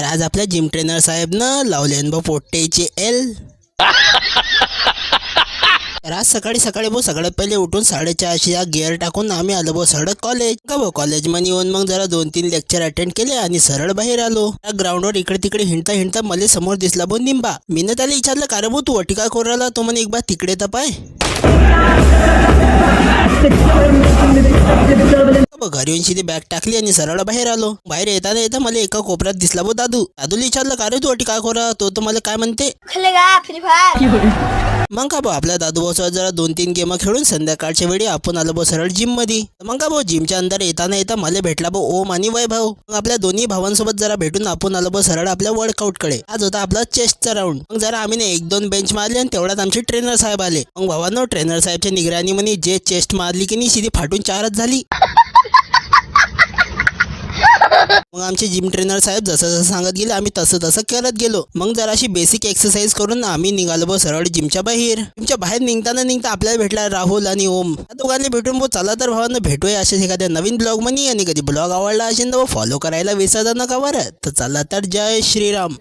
आज आपल्या gym trainer साहेबनं लावले बा पोट्टेचे एल. तर आज सकाळी सकाळी भाऊ सगळ्यात पहिले उठून 4:30 या गिअर टाकून आम्ही आलो भाऊ सरळ कॉलेज. का भाऊ कॉलेज मध्ये येऊन मग जरा 2-3 लेक्चर अटेंड केले आणि सरळ बाहेर आलो. त्या ग्राउंडवर इकडे तिकडे हिंडता हिंडता मला समोर दिसला भाऊ निंबा. मीनं त्याला विचारलं का रे भाऊ तू अटी काय करू राहिला. तो म्हणे एक बार तिकडे तपाय. घरी येऊन सीधी बॅग टाकली आणि सरळ बाहेर आलो. बाहेर येताना येता मला एका कोपऱ्यात दिसला भाऊ दादूला विचारलं का रे तू अटी काय करू. तो मला काय म्हणते मग का भाऊ आपल्या दादू भाऊ जरा 2-3 गेम खेळून संध्याकाळच्या वेळी आपण आलो भाऊ सरळ जिम मध्ये. मग का भाऊ जिमच्या अंदर येताना येता मला भेटला भाऊ ओम आणि वैभव. मग आपल्या दोन्ही भावांसोबत जरा भेटून आपण आलो भाऊ सरळ आपल्या वर्कआउट कडे. आज होता आपला चेस्टचा राऊंड. मग जरा आम्ही 1-2 बेंच मारले आणि तेवढ्यात आमचे ट्रेनर साहेब आले. मग भावांनो ट्रेनर साहेबच्या निगराणी म्हणे जे चेस्ट मारली की नाही सीधी फाटून 4च झाली. मग आमचे जिम ट्रेनर साहेब जसं सांगत गेले आम्ही तसं करत गेलो. मग जराशी बेसिक एक्सरसाइज करून आम्ही निघालो भाऊ सरळ जिमच्या बाहेर. जिमच्या बाहेर निघता आपल्याला भेटला राहुल आणि ओम. त्या दोघांनी भेटून भाऊ चला तर भावांना भेटूया अशाच एखाद्या नवीन ब्लॉग मध्ये. आणि कधी ब्लॉग आवडला असेल तर फॉलो करायला विसरता नका बरं. तर चला तर जय श्रीराम.